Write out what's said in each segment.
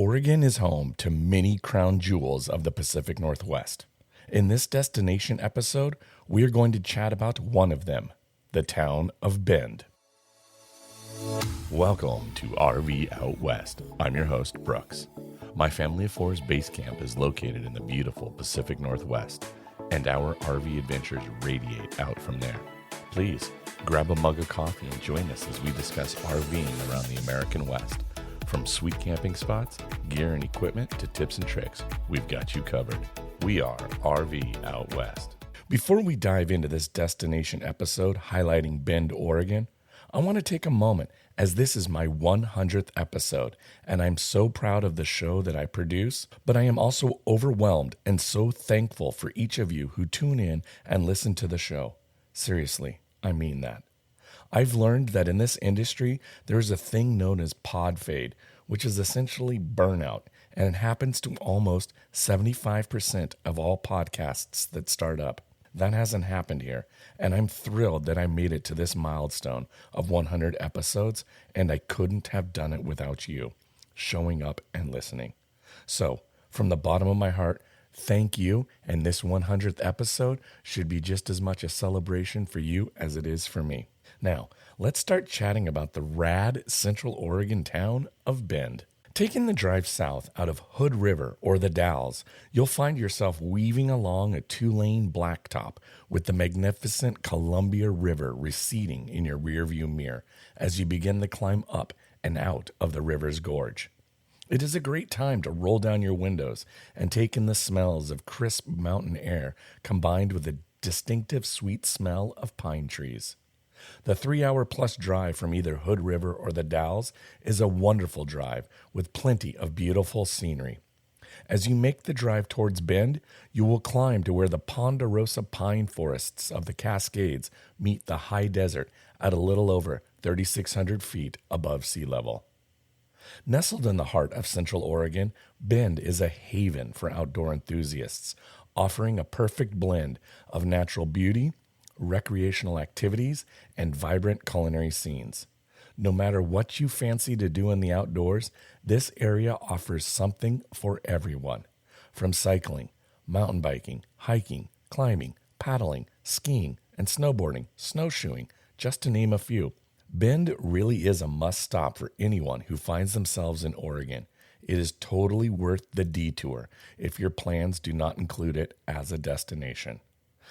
Oregon is home to many crown jewels of the Pacific Northwest. In this destination episode, we are going to chat about one of them, the town of Bend. Welcome to RV Out West. I'm your host, Brooks. My Family of Four's base camp is located in the beautiful Pacific Northwest, and our RV adventures radiate out from there. Please grab a mug of coffee and join us as we discuss RVing around the American West. From sweet camping spots, gear and equipment, to tips and tricks, we've got you covered. We are RV Out West. Before we dive into this destination episode highlighting Bend, Oregon, I want to take a moment as this is my 100th episode, and I'm so proud of the show that I produce, but I am also overwhelmed and so thankful for each of you who tune in and listen to the show. Seriously, I mean that. I've learned that in this industry, there is a thing known as pod fade, which is essentially burnout, and it happens to almost 75% of all podcasts that start up. That hasn't happened here, and I'm thrilled that I made it to this milestone of 100 episodes, and I couldn't have done it without you showing up and listening. So, from the bottom of my heart, thank you, and this 100th episode should be just as much a celebration for you as it is for me. Now, let's start chatting about the rad Central Oregon town of Bend. Taking the drive south out of Hood River or the Dalles, you'll find yourself weaving along a two-lane blacktop with the magnificent Columbia River receding in your rearview mirror as you begin the climb up and out of the river's gorge. It is a great time to roll down your windows and take in the smells of crisp mountain air combined with the distinctive sweet smell of pine trees. The 3-hour-plus drive from either Hood River or the Dalles is a wonderful drive with plenty of beautiful scenery. As you make the drive towards Bend, you will climb to where the ponderosa pine forests of the Cascades meet the high desert at a little over 3,600 feet above sea level. Nestled in the heart of Central Oregon, Bend is a haven for outdoor enthusiasts, offering a perfect blend of natural beauty, recreational activities, and vibrant culinary scenes. No matter what you fancy to do in the outdoors, this area offers something for everyone. From cycling, mountain biking, hiking, climbing, paddling, skiing, and snowboarding, snowshoeing, just to name a few. Bend really is a must-stop for anyone who finds themselves in Oregon. It is totally worth the detour if your plans do not include it as a destination.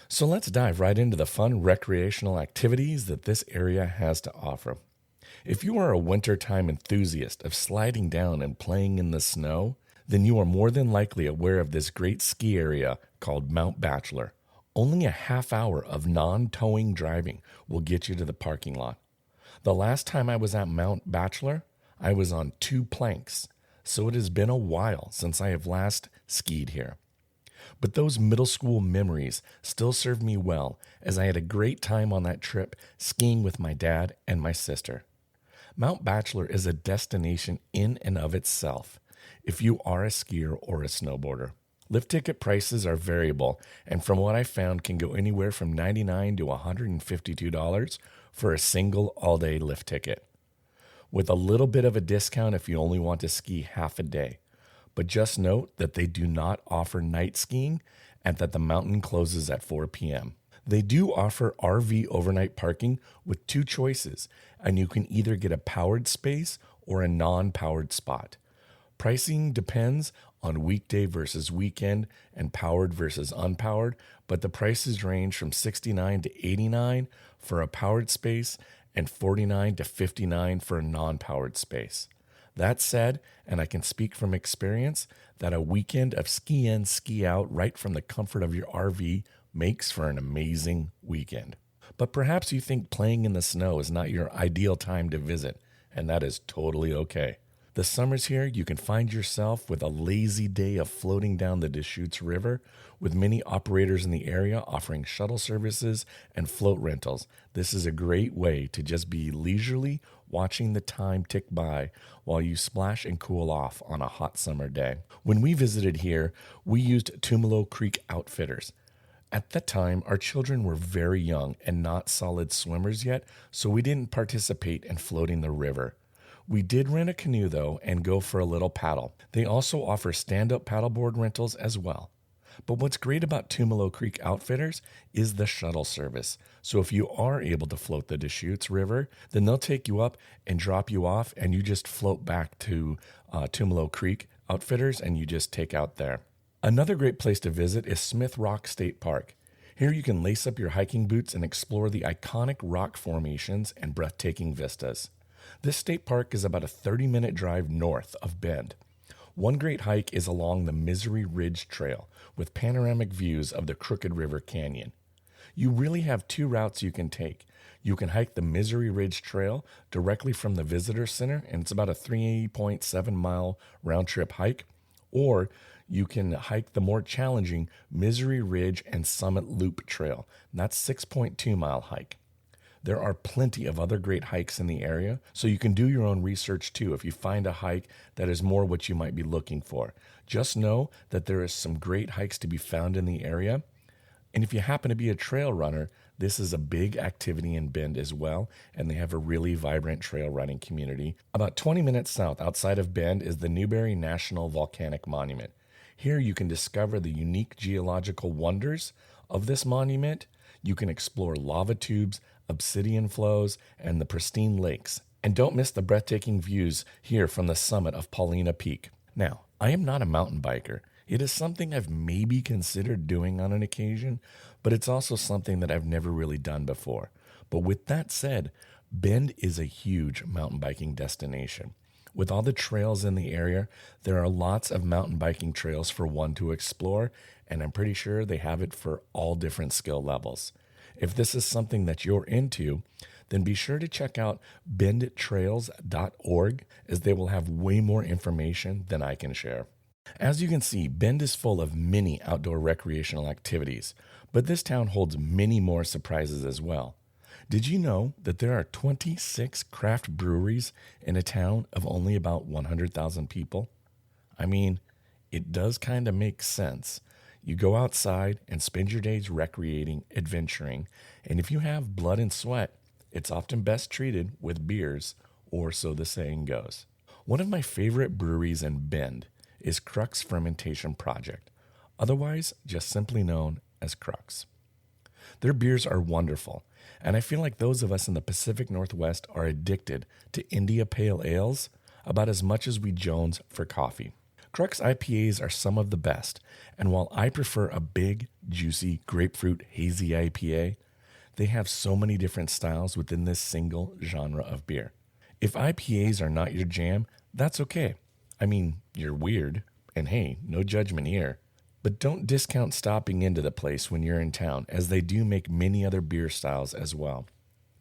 So let's dive right into the fun recreational activities that this area has to offer. If you are a wintertime enthusiast of sliding down and playing in the snow, then you are more than likely aware of this great ski area called Mount Bachelor. Only a half hour of non-towing driving will get you to the parking lot. The last time I was at Mount Bachelor, I was on 2 planks, so it has been a while since I have last skied here. But those middle school memories still serve me well, as I had a great time on that trip skiing with my dad and my sister. Mount Bachelor is a destination in and of itself if you are a skier or a snowboarder. Lift ticket prices are variable, and from what I found can go anywhere from $99 to $152 for a single all-day lift ticket, with a little bit of a discount if you only want to ski half a day. But just note that they do not offer night skiing and that the mountain closes at 4 p.m. They do offer RV overnight parking with 2 choices, and you can either get a powered space or a non-powered spot. Pricing depends on weekday versus weekend and powered versus unpowered, but the prices range from $69 to $89 for a powered space and $49 to $59 for a non-powered space. That said, and I can speak from experience, that a weekend of ski in, ski out right from the comfort of your RV makes for an amazing weekend. But perhaps you think playing in the snow is not your ideal time to visit, and that is totally okay. The summer's here, you can find yourself with a lazy day of floating down the Deschutes River, with many operators in the area offering shuttle services and float rentals. This is a great way to just be leisurely watching the time tick by while you splash and cool off on a hot summer day. When we visited here, we used Tumalo Creek Outfitters. At the time, our children were very young and not solid swimmers yet, so we didn't participate in floating the river. We did rent a canoe though and go for a little paddle. They also offer stand-up paddleboard rentals as well. But what's great about Tumalo Creek Outfitters is the shuttle service. So if you are able to float the Deschutes River, then they'll take you up and drop you off, and you just float back to Tumalo Creek Outfitters and you just take out there. Another great place to visit is Smith Rock State Park. Here you can lace up your hiking boots and explore the iconic rock formations and breathtaking vistas. This state park is about a 30-minute drive north of Bend. One great hike is along the Misery Ridge Trail with panoramic views of the Crooked River Canyon. You really have two routes you can take. You can hike the Misery Ridge Trail directly from the Visitor Center, and it's about a 3.7 mile round trip hike, or you can hike the more challenging Misery Ridge and Summit Loop Trail. That's 6.2 mile hike. There are plenty of other great hikes in the area, so you can do your own research too if you find a hike that is more what you might be looking for. Just know that there is some great hikes to be found in the area. And if you happen to be a trail runner, this is a big activity in Bend as well, and they have a really vibrant trail running community. About 20 minutes south outside of Bend is the Newberry National Volcanic Monument. Here you can discover the unique geological wonders of this monument. You can explore lava tubes, obsidian flows, and the pristine lakes. And don't miss the breathtaking views here from the summit of Paulina Peak. Now, I am not a mountain biker. It is something I've maybe considered doing on an occasion, but it's also something that I've never really done before. But with that said, Bend is a huge mountain biking destination. With all the trails in the area, there are lots of mountain biking trails for one to explore, and I'm pretty sure they have it for all different skill levels. If this is something that you're into, then be sure to check out bendtrails.org, as they will have way more information than I can share. As you can see, Bend is full of many outdoor recreational activities, but this town holds many more surprises as well. Did you know that there are 26 craft breweries in a town of only about 100,000 people? I mean, it does kind of make sense. You go outside and spend your days recreating, adventuring, and if you have blood and sweat, it's often best treated with beers, or so the saying goes. One of my favorite breweries in Bend is Crux Fermentation Project, otherwise just simply known as Crux. Their beers are wonderful, and I feel like those of us in the Pacific Northwest are addicted to India Pale Ales about as much as we Jones for coffee. Crux IPAs are some of the best, and while I prefer a big, juicy, grapefruit, hazy IPA, they have so many different styles within this single genre of beer. If IPAs are not your jam, that's okay. I mean, you're weird, and hey, no judgment here. But don't discount stopping into the place when you're in town, as they do make many other beer styles as well.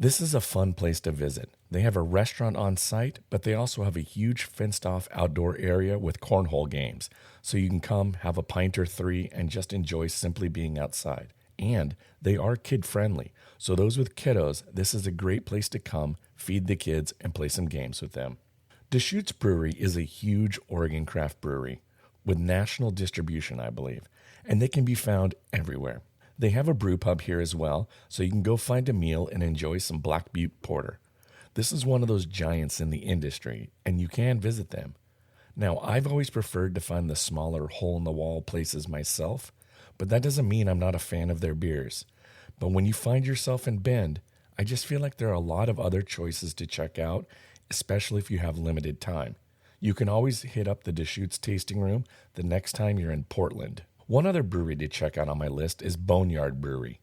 This is a fun place to visit. They have a restaurant on site, but they also have a huge fenced-off outdoor area with cornhole games, so you can come, have a pint or three, and just enjoy simply being outside. And they are kid-friendly, so those with kiddos, this is a great place to come, feed the kids, and play some games with them. Deschutes Brewery is a huge Oregon craft brewery with national distribution, I believe, and they can be found everywhere. They have a brew pub here as well, so you can go find a meal and enjoy some Black Butte Porter. This is one of those giants in the industry, and you can visit them. Now, I've always preferred to find the smaller hole-in-the-wall places myself, but that doesn't mean I'm not a fan of their beers. But when you find yourself in Bend, I just feel like there are a lot of other choices to check out, especially if you have limited time. You can always hit up the Deschutes Tasting Room the next time you're in Portland. One other brewery to check out on my list is Boneyard Brewery.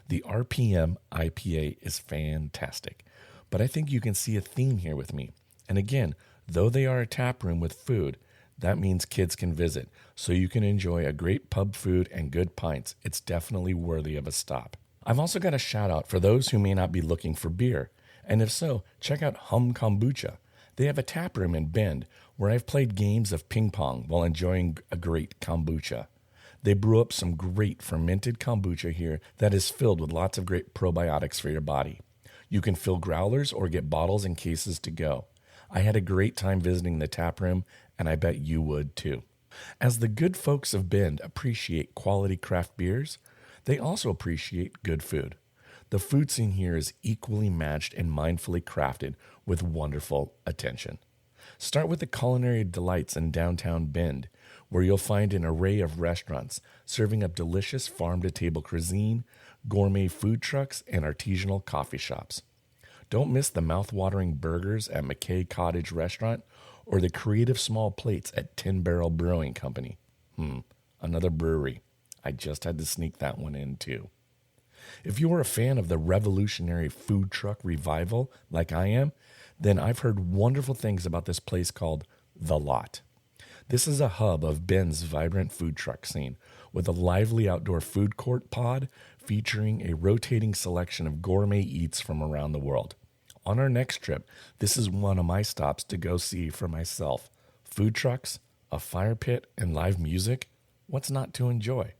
The RPM IPA is fantastic, but I think you can see a theme here with me. And again, though they are a tap room with food, that means kids can visit, so you can enjoy a great pub food and good pints. It's definitely worthy of a stop. I've also got a shout out for those who may not be looking for beer, and if so, check out Hum Kombucha. They have a tap room in Bend where I've played games of ping pong while enjoying a great kombucha. They brew up some great fermented kombucha here that is filled with lots of great probiotics for your body. You can fill growlers or get bottles and cases to go. I had a great time visiting the tap room, and I bet you would too. As the good folks of Bend appreciate quality craft beers, they also appreciate good food. The food scene here is equally matched and mindfully crafted with wonderful attention. Start with the culinary delights in downtown Bend, where you'll find an array of restaurants serving up delicious farm-to-table cuisine, gourmet food trucks, and artisanal coffee shops. Don't miss the mouth-watering burgers at McKay Cottage Restaurant or the creative small plates at Tin Barrel Brewing Company. Another brewery. I just had to sneak that one in too. If you are a fan of the revolutionary food truck revival like I am, then I've heard wonderful things about this place called The Lot. This is a hub of Bend's vibrant food truck scene with a lively outdoor food court pod featuring a rotating selection of gourmet eats from around the world. On our next trip, this is one of my stops to go see for myself. Food trucks, a fire pit, and live music. What's not to enjoy?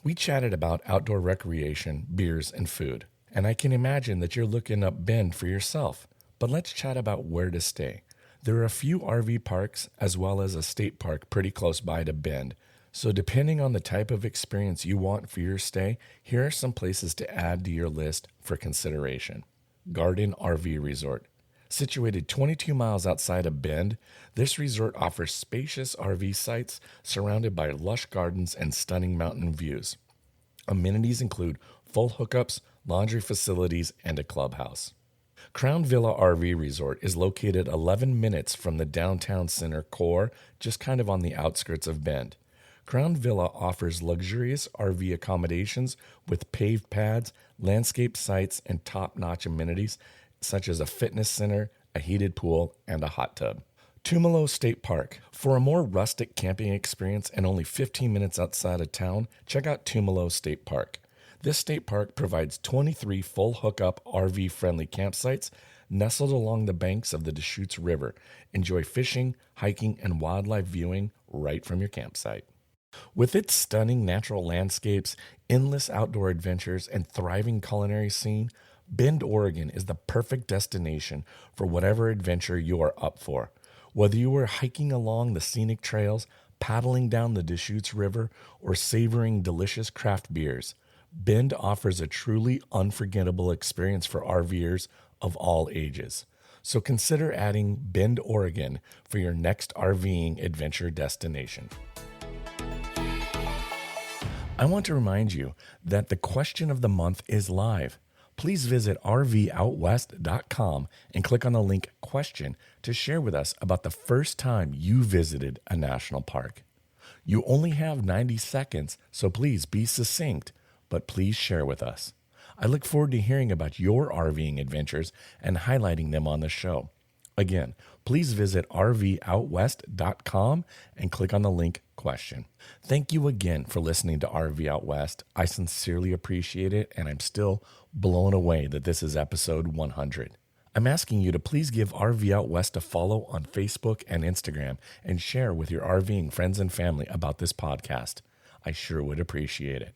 We chatted about outdoor recreation, beers, and food, and I can imagine that you're looking up Bend for yourself. But let's chat about where to stay. There are a few RV parks as well as a state park pretty close by to Bend. So depending on the type of experience you want for your stay, here are some places to add to your list for consideration. Garden RV Resort. Situated 22 miles outside of Bend, this resort offers spacious RV sites surrounded by lush gardens and stunning mountain views. Amenities include full hookups, laundry facilities, and a clubhouse. Crown Villa RV Resort is located 11 minutes from the downtown center core, just kind of on the outskirts of Bend. Crown Villa offers luxurious RV accommodations with paved pads, landscape sites, and top-notch amenities such as a fitness center, a heated pool, and a hot tub. Tumalo State Park. For a more rustic camping experience and only 15 minutes outside of town, check out Tumalo State Park. This state park provides 23 full hookup RV-friendly campsites nestled along the banks of the Deschutes River. Enjoy fishing, hiking, and wildlife viewing right from your campsite. With its stunning natural landscapes, endless outdoor adventures, and thriving culinary scene, Bend, Oregon is the perfect destination for whatever adventure you are up for. Whether you are hiking along the scenic trails, paddling down the Deschutes River, or savoring delicious craft beers, Bend offers a truly unforgettable experience for RVers of all ages. So consider adding Bend, Oregon for your next RVing adventure destination. I want to remind you that the question of the month is live. Please visit rvoutwest.com and click on the link question to share with us about the first time you visited a national park. You only have 90 seconds, so please be succinct, but please share with us. I look forward to hearing about your RVing adventures and highlighting them on the show. Again, please visit rvoutwest.com and click on the link question. Thank you again for listening to RV Out West. I sincerely appreciate it, and I'm still blown away that this is episode 100. I'm asking you to please give RV Out West a follow on Facebook and Instagram and share with your RVing friends and family about this podcast. I sure would appreciate it.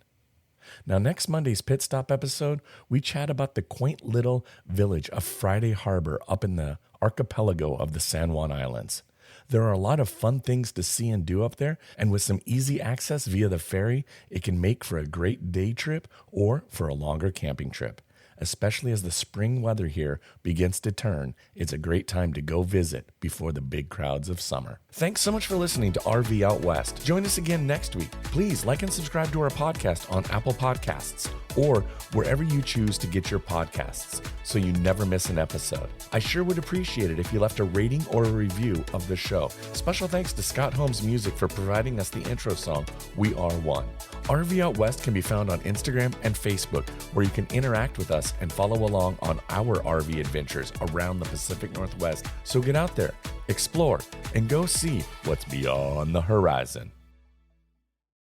Now, next Monday's Pit Stop episode, we chat about the quaint little village of Friday Harbor up in the archipelago of the San Juan Islands. There are a lot of fun things to see and do up there, and with some easy access via the ferry, it can make for a great day trip or for a longer camping trip. Especially as the spring weather here begins to turn, it's a great time to go visit before the big crowds of summer. Thanks so much for listening to RV Out West. Join us again next week. Please like and subscribe to our podcast on Apple Podcasts or wherever you choose to get your podcasts so you never miss an episode. I sure would appreciate it if you left a rating or a review of the show. Special thanks to Scott Holmes Music for providing us the intro song, We Are One. RV Out West can be found on Instagram and Facebook, where you can interact with us and follow along on our RV adventures around the Pacific Northwest. So get out there, explore, and go see what's beyond the horizon.